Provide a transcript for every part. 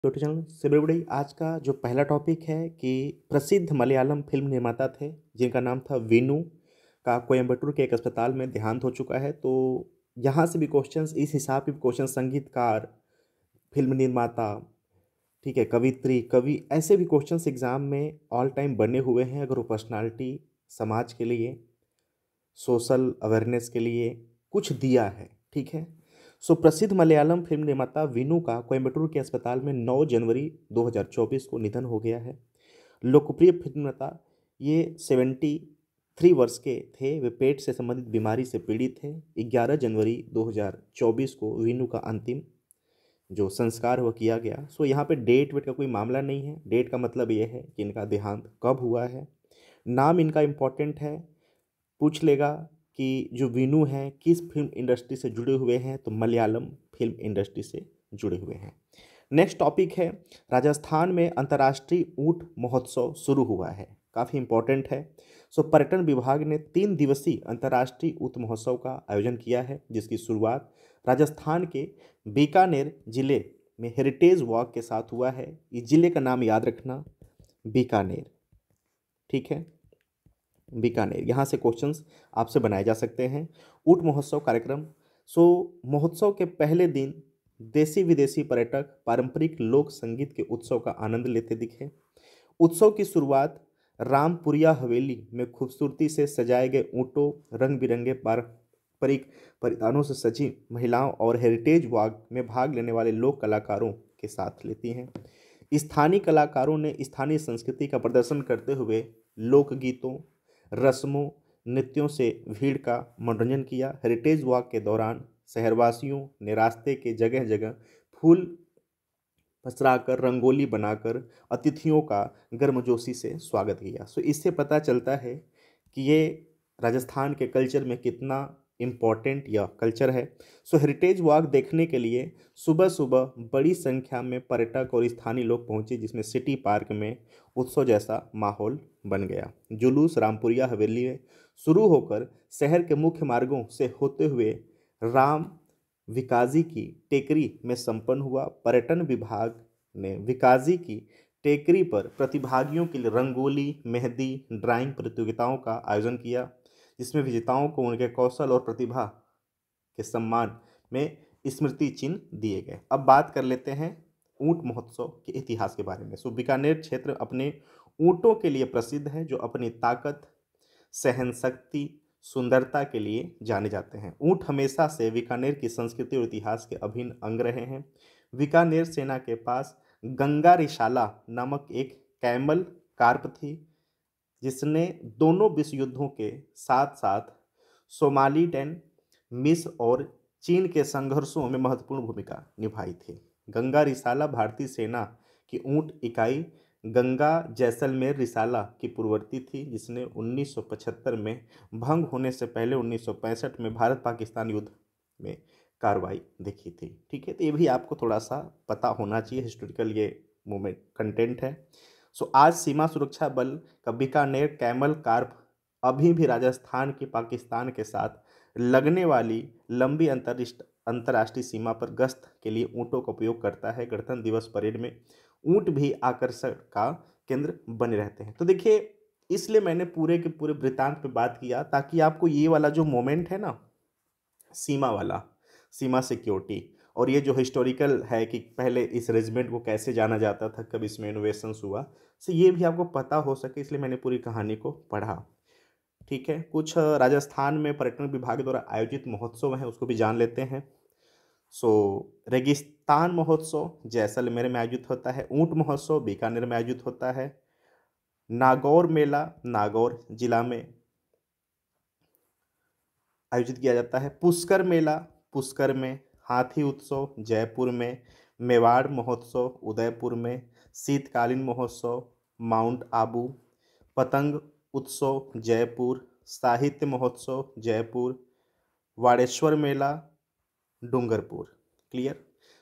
YouTube channel से बड़ी आज का जो पहला टॉपिक है कि प्रसिद्ध मलयालम फिल्म निर्माता थे जिनका नाम था वीनू का कोयम्बटूर के एक अस्पताल में देहांत हो चुका है। तो यहाँ से भी क्वेश्चंस इस हिसाब के क्वेश्चन, संगीतकार, फिल्म निर्माता, ठीक है, कवित्री, कवि, ऐसे भी क्वेश्चंस एग्जाम में ऑल टाइम बने हुए हैं। अगर वो पर्सनालिटी समाज के लिए, सोशल अवेयरनेस के लिए कुछ दिया है, ठीक है। सो प्रसिद्ध मलयालम फिल्म निर्माता वीनू का कोयम्बटूर के अस्पताल में 9 जनवरी 2024 को निधन हो गया है। लोकप्रिय फिल्म निर्माता ये 73 वर्ष के थे। वे पेट से संबंधित बीमारी से पीड़ित थे। 11 जनवरी 2024 को वीनू का अंतिम जो संस्कार वह किया गया। सो यहाँ पे डेट वेट का कोई मामला नहीं है। डेट का मतलब ये है कि इनका देहांत कब हुआ है। नाम इनका इम्पोर्टेंट है, पूछ लेगा कि जो वीनू हैं किस फिल्म इंडस्ट्री से जुड़े हुए हैं, तो मलयालम फिल्म इंडस्ट्री से जुड़े हुए हैं। नेक्स्ट टॉपिक है, राजस्थान में अंतर्राष्ट्रीय ऊंट महोत्सव शुरू हुआ है, काफ़ी इंपॉर्टेंट है। सो पर्यटन विभाग ने 3 दिवसीय अंतर्राष्ट्रीय ऊंट महोत्सव का आयोजन किया है, जिसकी शुरुआत राजस्थान के बीकानेर जिले में हेरिटेज वॉक के साथ हुआ है। इस जिले का नाम याद रखना, बीकानेर, ठीक है, बीकानेर। यहाँ से क्वेश्चंस आपसे बनाए जा सकते हैं। ऊंट महोत्सव कार्यक्रम। सो महोत्सव के पहले दिन देसी विदेशी पर्यटक पारंपरिक लोक संगीत के उत्सव का आनंद लेते दिखे। उत्सव की शुरुआत रामपुरिया हवेली में खूबसूरती से सजाए गए ऊँटों, रंग बिरंगे पारंपरिक परिधानों से सजी महिलाओं और हेरिटेज वॉक में भाग लेने वाले लोक कलाकारों के साथ लेती हैं। स्थानीय कलाकारों ने स्थानीय संस्कृति का प्रदर्शन करते हुए लोकगीतों, रस्मों, नृत्यों से भीड़ का मनोरंजन किया। हेरिटेज वॉक के दौरान शहरवासियों ने रास्ते के जगह जगह फूल पसराकर, रंगोली बनाकर अतिथियों का गर्मजोशी से स्वागत किया। सो इससे पता चलता है कि ये राजस्थान के कल्चर में कितना इम्पोर्टेंट यह कल्चर है। सो हेरिटेज वॉक देखने के लिए सुबह सुबह बड़ी संख्या में पर्यटक और स्थानीय लोग पहुंचे, जिसमें सिटी पार्क में उत्सव जैसा माहौल बन गया। जुलूस रामपुरिया हवेली में शुरू होकर शहर के मुख्य मार्गों से होते हुए राम विकाजी की टेकरी में संपन्न हुआ। पर्यटन विभाग ने विकाजी की टेकरी पर प्रतिभागियों के लिए रंगोली, मेहंदी, ड्राइंग प्रतियोगिताओं का आयोजन किया, जिसमें विजेताओं को उनके कौशल और प्रतिभा के सम्मान में स्मृति चिन्ह दिए गए। अब बात कर लेते हैं ऊंट महोत्सव के इतिहास के बारे में। सो बीकानेर क्षेत्र अपने ऊंटों के लिए प्रसिद्ध है, जो अपनी ताकत, सहनशक्ति, सुंदरता के लिए जाने जाते हैं। ऊंट हमेशा से बीकानेर की संस्कृति और इतिहास के अभिन्न अंग रहे हैं। बीकानेर सेना के पास गंगा रिसाला नामक एक कैमल कार्प थी, जिसने दोनों विश्व युद्धों के साथ साथ सोमालीलैंड, मिस्र और चीन के संघर्षों में महत्वपूर्ण भूमिका निभाई थी। गंगा रिसाला भारतीय सेना की ऊंट इकाई गंगा जैसलमेर रिसाला की पूर्ववर्ती थी, जिसने 1975 में भंग होने से पहले 1965 में भारत पाकिस्तान युद्ध में कार्रवाई देखी थी। ठीक है, तो ये भी आपको थोड़ा सा पता होना चाहिए, हिस्टोरिकल ये मूवमेंट कंटेंट है। सो आज सीमा सुरक्षा बल का बीकानेर कैमल कार्प अभी भी राजस्थान की पाकिस्तान के साथ लगने वाली लंबी अंतर्राष्ट्रीय सीमा पर गश्त के लिए ऊँटों का उपयोग करता है। गणतंत्र दिवस परेड में ऊँट भी आकर्षण का केंद्र बने रहते हैं। तो देखिए, इसलिए मैंने पूरे के पूरे वृत्तांत पे बात किया, ताकि आपको ये वाला जो मोमेंट है ना, सीमा वाला, सीमा सिक्योरिटी, और ये जो हिस्टोरिकल है कि पहले इस रेजिमेंट को कैसे जाना जाता था, कब इसमें इनोवेशंस हुआ, सो ये भी आपको पता हो सके, इसलिए मैंने पूरी कहानी को पढ़ा। ठीक है, कुछ राजस्थान में पर्यटन विभाग द्वारा आयोजित महोत्सव हैं, उसको भी जान लेते हैं। सो रेगिस्तान महोत्सव जैसलमेर में आयोजित होता है। ऊंट महोत्सव बीकानेर में आयोजित होता है। नागौर मेला नागौर जिला में आयोजित किया जाता है। पुष्कर मेला पुष्कर में। हाथी उत्सव जयपुर में। मेवाड़ महोत्सव उदयपुर में। शीतकालीन महोत्सव माउंट आबू। पतंग उत्सव जयपुर। साहित्य महोत्सव जयपुर। वाड़ेश्वर मेला डूंगरपुर। क्लियर।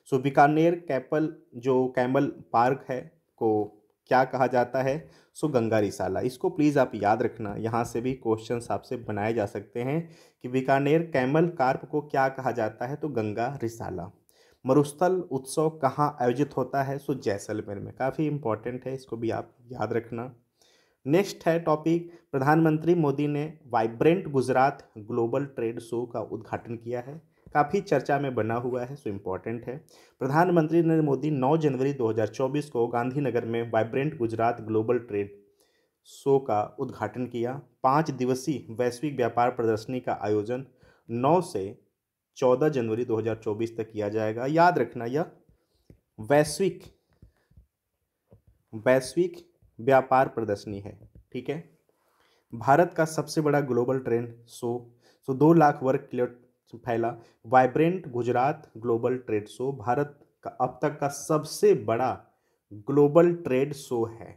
सो बीकानेर कैमल पार्क है को क्या कहा जाता है? सो गंगा रिसाला। इसको प्लीज़ आप याद रखना, यहाँ से भी क्वेश्चंस आपसे बनाए जा सकते हैं कि बीकानेर कैमल कार्प को क्या कहा जाता है, तो गंगा रिसाला। मरुस्थल उत्सव कहाँ आयोजित होता है? सो जैसलमेर में। काफ़ी इंपॉर्टेंट है, इसको भी आप याद रखना। नेक्स्ट है टॉपिक, प्रधानमंत्री मोदी ने vibrant Gujarat global trade show का उद्घाटन किया है। काफ़ी चर्चा में बना हुआ है, सो इम्पॉर्टेंट है। प्रधानमंत्री नरेंद्र मोदी 9 जनवरी 2024 को गांधीनगर में vibrant Gujarat global trade show का उद्घाटन किया। 5 दिवसीय वैश्विक व्यापार प्रदर्शनी का आयोजन 9 से 14 जनवरी 2024 तक किया जाएगा। याद रखना, यह वैश्विक वैश्विक व्यापार प्रदर्शनी है, ठीक है। भारत का सबसे बड़ा ग्लोबल ट्रेड शो 2 लाख वर्ग किलोमीटर फैला vibrant Gujarat global trade show Bharat का अब तक का सबसे बड़ा ग्लोबल ट्रेड शो है।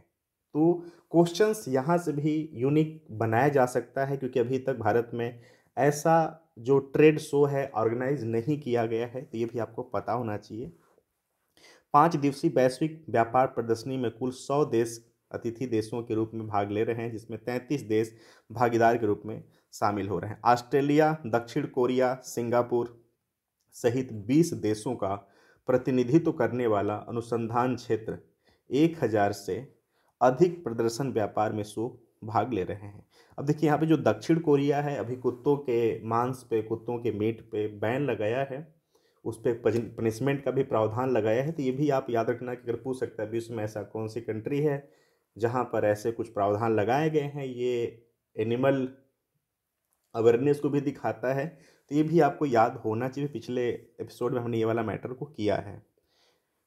तो क्वेश्चंस यहाँ से भी यूनिक बनाया जा सकता है, क्योंकि अभी तक भारत में ऐसा जो ट्रेड शो है ऑर्गेनाइज नहीं किया गया है, तो ये भी आपको पता होना चाहिए। 5 दिवसीय वैश्विक व्यापार प्रदर्शनी में कुल 100 देश अतिथि देशों के रूप में भाग ले रहे हैं, जिसमें 33 देश भागीदार के रूप में शामिल हो रहे हैं। ऑस्ट्रेलिया, दक्षिण कोरिया, सिंगापुर सहित 20 देशों का प्रतिनिधित्व करने वाला अनुसंधान क्षेत्र 1000 से अधिक प्रदर्शन व्यापार में शो भाग ले रहे हैं। अब देखिए यहाँ पे जो दक्षिण कोरिया है, अभी कुत्तों के मांस पे, कुत्तों के मीट पे बैन लगाया है, उस पर पनिशमेंट का भी प्रावधान लगाया है। तो ये भी आप याद रखना कि अगर पूछ सकता है विश्व में ऐसा कौन सी कंट्री है जहाँ पर ऐसे कुछ प्रावधान लगाए गए हैं। ये एनिमल अवेयरनेस को भी दिखाता है, तो ये भी आपको याद होना चाहिए। पिछले एपिसोड में हमने ये वाला मैटर को किया है।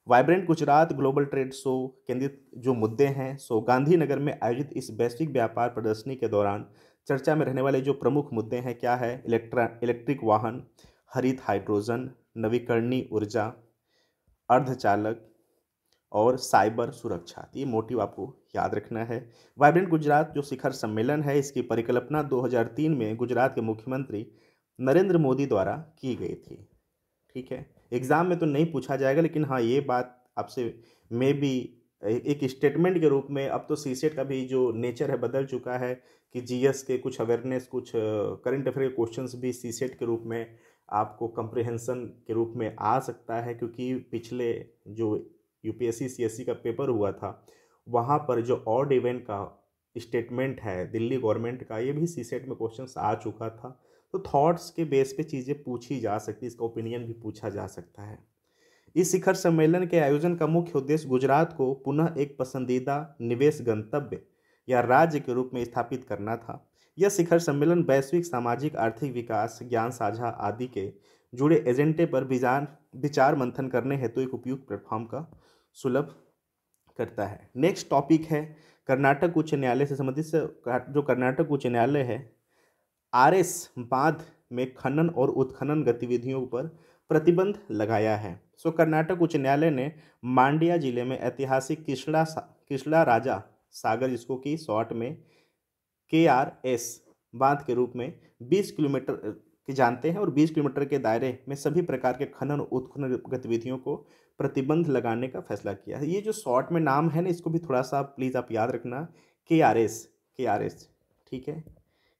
Vibrant Gujarat global trade show केंद्रित जो मुद्दे हैं, सो गांधीनगर में आयोजित इस वैश्विक व्यापार प्रदर्शनी के दौरान चर्चा में रहने वाले जो प्रमुख मुद्दे हैं क्या है? इलेक्ट्रिक वाहन, हरित हाइड्रोजन, नवीकरणीय ऊर्जा, अर्धचालक और साइबर सुरक्षा। ये मोटिव आपको याद रखना है। वाइब्रेंट गुजरात जो शिखर सम्मेलन है, इसकी परिकल्पना 2003 में गुजरात के मुख्यमंत्री नरेंद्र मोदी द्वारा की गई थी, ठीक है। एग्ज़ाम में तो नहीं पूछा जाएगा, लेकिन हाँ ये बात आपसे मे बी एक स्टेटमेंट के रूप में, अब तो सीसेट का भी जो नेचर है बदल चुका है कि जीएस के कुछ अवेयरनेस, कुछ करंट अफेयर क्वेश्चंस भी सीसेट के रूप में आपको कंप्रिहेंशन के रूप में आ सकता है। क्योंकि पिछले जो यूपीएससी सीएससी का पेपर हुआ था, वहाँ पर जो ऑड इवेंट का स्टेटमेंट है दिल्ली गवर्नमेंट का, ये भी सीसेट में क्वेश्चंस आ चुका था। तो थॉट्स के बेस पे चीज़ें पूछी जा सकती, इसका ओपिनियन भी पूछा जा सकता है। इस शिखर सम्मेलन के आयोजन का मुख्य उद्देश्य गुजरात को पुनः एक पसंदीदा निवेश गंतव्य या राज्य के रूप में स्थापित करना था। यह शिखर सम्मेलन वैश्विक सामाजिक आर्थिक विकास, ज्ञान साझा आदि के जुड़े एजेंडे पर विचार मंथन करने हेतु एक उपयुक्त प्लेटफॉर्म का सुलभ करता है। नेक्स्ट टॉपिक है कर्नाटक उच्च न्यायालय से संबंधित। जो कर्नाटक उच्च न्यायालय है, आरएस बांध में खनन और उत्खनन गतिविधियों पर प्रतिबंध लगाया है। सो कर्नाटक उच्च न्यायालय ने मांड्या जिले में ऐतिहासिक किसला राजा सागर, जिसको कि शॉर्ट में KRS बांध के रूप में 20 किलोमीटर की जानते हैं, और 20 किलोमीटर के दायरे में सभी प्रकार के खनन और उत्खनन गतिविधियों को प्रतिबंध लगाने का फैसला किया है। ये जो शॉर्ट में नाम है ना, इसको भी थोड़ा सा प्लीज़ आप याद रखना, KRS, ठीक है।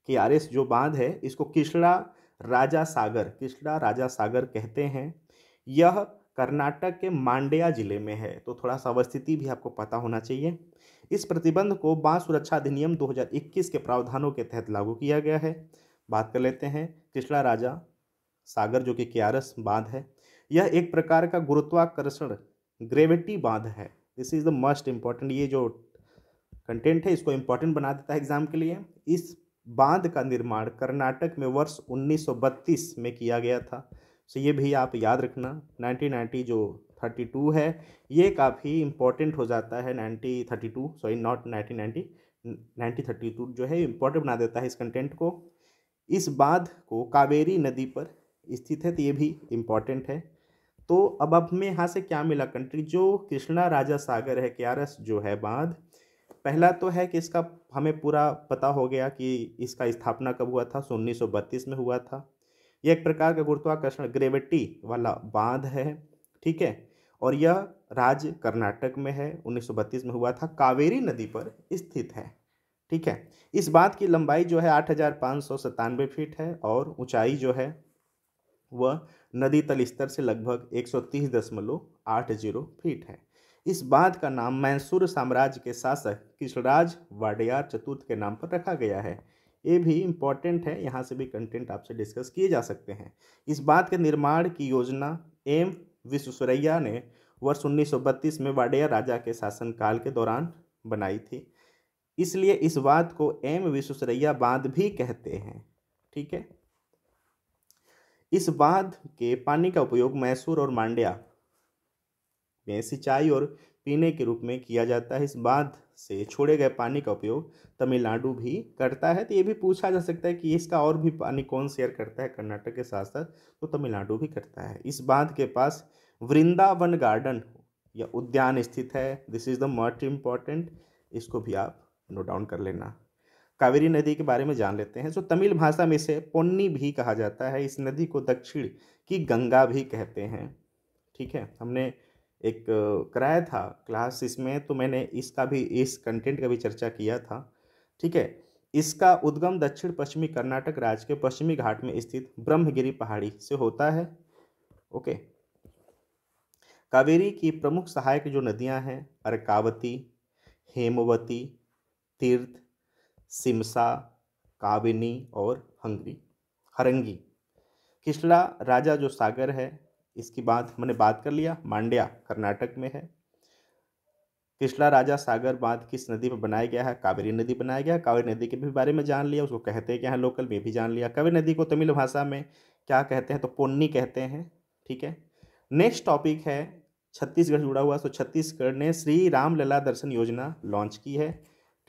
KRS जो बांध है, इसको किसला राजा सागर कहते हैं। यह कर्नाटक के मांड्या जिले में है, तो थोड़ा सा अवस्थिति भी आपको पता होना चाहिए। इस प्रतिबंध को बांध सुरक्षा अधिनियम 2021 के प्रावधानों के तहत लागू किया गया है। बात कर लेते हैं किसला राजा सागर, जो कि KRS बांध है। यह एक प्रकार का गुरुत्वाकर्षण ग्रेविटी बांध है। This is the most important, ये जो कंटेंट है इसको इम्पॉर्टेंट बना देता है एग्जाम के लिए। इस बांध का निर्माण कर्नाटक में वर्ष 1932 में किया गया था। सो ये भी आप याद रखना। 1990 जो 32 है, ये काफ़ी इम्पोर्टेंट हो जाता है। 1932 सॉरी नॉट 1990, 1932 जो है इम्पोर्टेंट बना देता है इस कंटेंट को। इस बांध को कावेरी नदी पर स्थित है, तो ये भी इम्पॉर्टेंट है। तो अब हमें यहाँ से क्या मिला? कंट्री जो कृष्णा राजा सागर है, KRS जो है बांध, पहला तो है कि इसका हमें पूरा पता हो गया कि इसका स्थापना कब हुआ था। 1932 में हुआ था। यह एक प्रकार का गुरुत्वाकर्षण ग्रेविटी वाला बांध है, ठीक है। और यह राज्य कर्नाटक में है, 1932 में हुआ था, कावेरी नदी पर स्थित है, ठीक है। इस बांध की लंबाई जो है 8,597 फीट है और ऊंचाई जो है वह नदी तल स्तर से लगभग 130.80 फीट है। इस बांध का नाम मैसूर साम्राज्य के शासक कृष्णराज वाडेयार चतुर्थ के नाम पर रखा गया है। ये भी इम्पोर्टेंट है, यहाँ से भी कंटेंट आपसे डिस्कस किए जा सकते हैं। इस बांध के निर्माण की योजना एम विश्वेश्वरैया ने वर्ष 1932 में वाडेयर राजा के शासनकाल के दौरान बनाई थी, इसलिए इस बांध को एम विश्वेश्वरैया बांध भी कहते हैं। ठीक है। इस बांध के पानी का उपयोग मैसूर और मांड्या में सिंचाई और पीने के रूप में किया जाता है। इस बांध से छोड़े गए पानी का उपयोग तमिलनाडु भी करता है। तो ये भी पूछा जा सकता है कि इसका और भी पानी कौन शेयर करता है कर्नाटक के साथ साथ, तो तमिलनाडु भी करता है। इस बांध के पास वृंदावन गार्डन या उद्यान स्थित है। This is the most important, इसको भी आप नोट डाउन कर लेना। कावेरी नदी के बारे में जान लेते हैं। तो तमिल भाषा में इसे पोन्नी भी कहा जाता है। इस नदी को दक्षिण की गंगा भी कहते हैं। ठीक है, हमने एक कराया था क्लास इसमें, तो मैंने इसका भी, इस कंटेंट का भी चर्चा किया था। ठीक है। इसका उद्गम दक्षिण पश्चिमी कर्नाटक राज्य के पश्चिमी घाट में स्थित ब्रह्मगिरी पहाड़ी से होता है। ओके। कावेरी की प्रमुख सहायक जो नदियां हैं अर्कावती, हेमवती, तीर्थ, सिमसा, काबिनी और हरंगी। कृष्णा राजा जो सागर है, इसकी बात मैंने बात कर लिया, मांड्या कर्नाटक में है। कृष्णा राजा सागर बांध किस नदी पर बनाया गया है? कावेरी नदी बनाया गया है। कावेरी नदी के भी बारे में जान लिया, उसको कहते हैं क्या है लोकल में भी जान लिया। कावेरी नदी को तमिल भाषा में क्या कहते हैं? तो पोन्नी कहते हैं। ठीक है। नेक्स्ट टॉपिक है छत्तीसगढ़ जुड़ा हुआ। तो छत्तीसगढ़ ने श्री राम लला दर्शन योजना लॉन्च की है।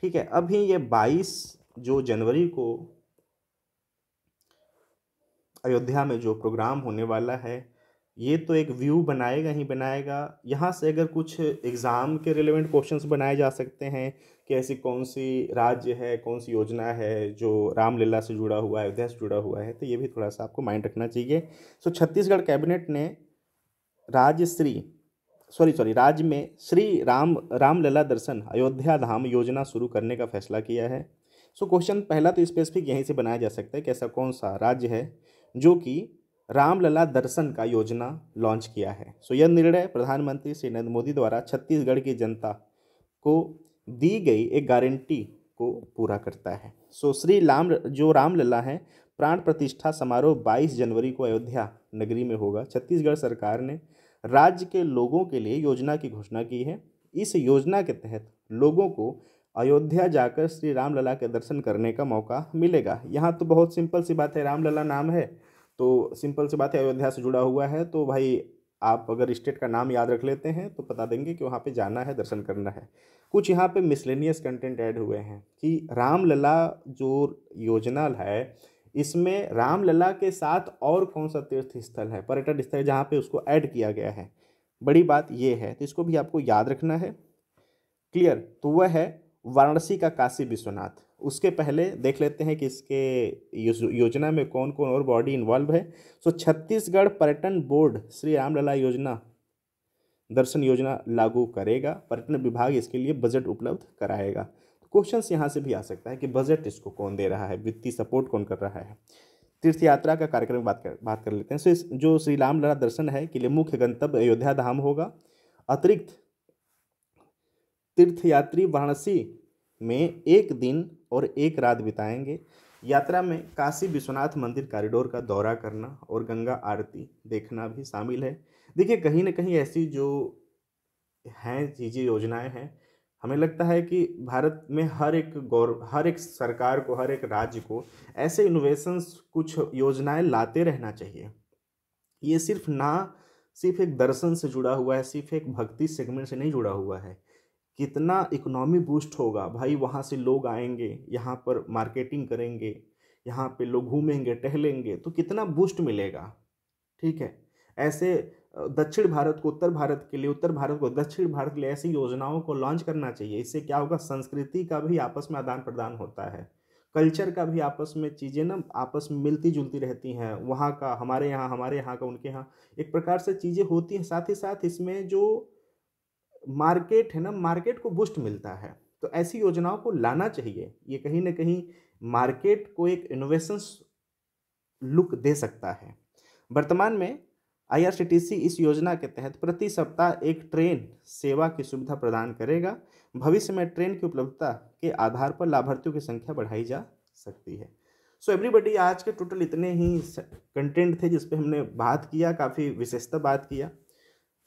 ठीक है। अभी ये 22 जो जनवरी को अयोध्या में जो प्रोग्राम होने वाला है, ये तो एक व्यू बनाएगा ही बनाएगा। यहाँ से अगर कुछ एग्ज़ाम के रिलेवेंट क्वेश्चंस बनाए जा सकते हैं कि ऐसी कौन सी राज्य है, कौन सी योजना है जो रामलीला से जुड़ा हुआ है, अयोध्या से जुड़ा हुआ है, तो ये भी थोड़ा सा आपको माइंड रखना चाहिए। सो छत्तीसगढ़ कैबिनेट ने राज्य में श्री रामलला दर्शन अयोध्या धाम योजना शुरू करने का फैसला किया है। सो क्वेश्चन पहला तो स्पेसिफिक यहीं से बनाया जा सकता है कि ऐसा कौन सा राज्य है जो कि रामलला दर्शन का योजना लॉन्च किया है। सो यह निर्णय प्रधानमंत्री श्री नरेंद्र मोदी द्वारा छत्तीसगढ़ की जनता को दी गई एक गारंटी को पूरा करता है। सो रामलला है, प्राण प्रतिष्ठा समारोह 22 जनवरी को अयोध्या नगरी में होगा। छत्तीसगढ़ सरकार ने राज्य के लोगों के लिए योजना की घोषणा की है। इस योजना के तहत लोगों को अयोध्या जाकर श्री रामलला के दर्शन करने का मौका मिलेगा। यहाँ तो बहुत सिंपल सी बात है, रामलला नाम है तो सिंपल सी बात है, अयोध्या से जुड़ा हुआ है, तो भाई आप अगर स्टेट का नाम याद रख लेते हैं तो बता देंगे कि वहाँ पे जाना है, दर्शन करना है। कुछ यहाँ पे मिसलेनियस कंटेंट ऐड हुए हैं कि रामलला जो योजना है, इसमें रामलला के साथ और कौन सा तीर्थ स्थल है, पर्यटन स्थल जहाँ पे उसको ऐड किया गया है। बड़ी बात ये है, तो इसको भी आपको याद रखना है। क्लियर? तो वह है वाराणसी का काशी विश्वनाथ। उसके पहले देख लेते हैं कि इसके योजना में कौन कौन और बॉडी इन्वॉल्व है। सो छत्तीसगढ़ पर्यटन बोर्ड श्री रामलला दर्शन योजना लागू करेगा। पर्यटन विभाग इसके लिए बजट उपलब्ध कराएगा। क्वेश्चंस यहाँ से भी आ सकता है कि बजट इसको कौन दे रहा है, वित्तीय सपोर्ट कौन कर रहा है। तीर्थ यात्रा का कार्यक्रम बात कर लेते हैं। सो जो श्री रामलला दर्शन है के लिए मुख्य गंतव्य अयोध्या धाम होगा। अतिरिक्त तीर्थयात्री वाराणसी में 1 दिन और 1 रात बिताएंगे। यात्रा में काशी विश्वनाथ मंदिर कॉरिडोर का दौरा करना और गंगा आरती देखना भी शामिल है। देखिए, कहीं ना कहीं ऐसी जो हैं चीज़ें, योजनाएं हैं, हमें लगता है कि भारत में हर एक सरकार को, हर एक राज्य को ऐसे इनोवेशंस, कुछ योजनाएं लाते रहना चाहिए। ये सिर्फ एक दर्शन से जुड़ा हुआ है, सिर्फ एक भक्ति सेगमेंट से नहीं जुड़ा हुआ है। कितना इकोनॉमी बूस्ट होगा भाई, वहाँ से लोग आएंगे, यहाँ पर मार्केटिंग करेंगे, यहाँ पे लोग घूमेंगे टहलेंगे, तो कितना बूस्ट मिलेगा। ठीक है। ऐसे दक्षिण भारत को उत्तर भारत के लिए, उत्तर भारत को दक्षिण भारत के लिए ऐसी योजनाओं को लॉन्च करना चाहिए। इससे क्या होगा, संस्कृति का भी आपस में आदान प्रदान होता है, कल्चर का भी आपस में चीज़ें ना आपस में मिलती जुलती रहती हैं। वहाँ का हमारे यहाँ का उनके यहाँ, एक प्रकार से चीज़ें होती हैं। साथ ही साथ इसमें जो मार्केट है ना, मार्केट को बूस्ट मिलता है। तो ऐसी योजनाओं को लाना चाहिए। ये कहीं ना कहीं मार्केट को एक इनोवेशंस लुक दे सकता है। वर्तमान में आईआरसीटीसी इस योजना के तहत प्रति सप्ताह एक ट्रेन सेवा की सुविधा प्रदान करेगा। भविष्य में ट्रेन की उपलब्धता के आधार पर लाभार्थियों की संख्या बढ़ाई जा सकती है। सो एवरीबॉडी, आज के टोटल इतने ही कंटेंट थे जिस पे हमने बात किया, काफ़ी विशेषता बात किया।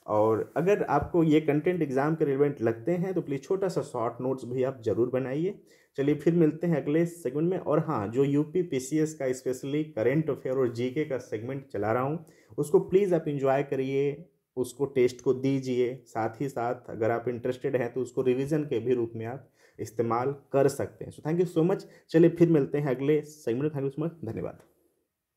और अगर आपको ये कंटेंट एग्जाम के रिलेवेंट लगते हैं तो प्लीज़ छोटा सा शॉर्ट नोट्स भी आप ज़रूर बनाइए। चलिए फिर मिलते हैं अगले सेगमेंट में। और हाँ, जो यूपी पीसीएस का स्पेशली करेंट अफेयर और जीके का सेगमेंट चला रहा हूँ, उसको प्लीज़ आप इंजॉय करिए, उसको टेस्ट को दीजिए। साथ ही साथ अगर आप इंटरेस्टेड हैं तो उसको रिवीजन के भी रूप में आप इस्तेमाल कर सकते हैं। So thank you so much. चलिए फिर मिलते हैं अगले सेगमेंट में। थैंक यू सो मच, धन्यवाद।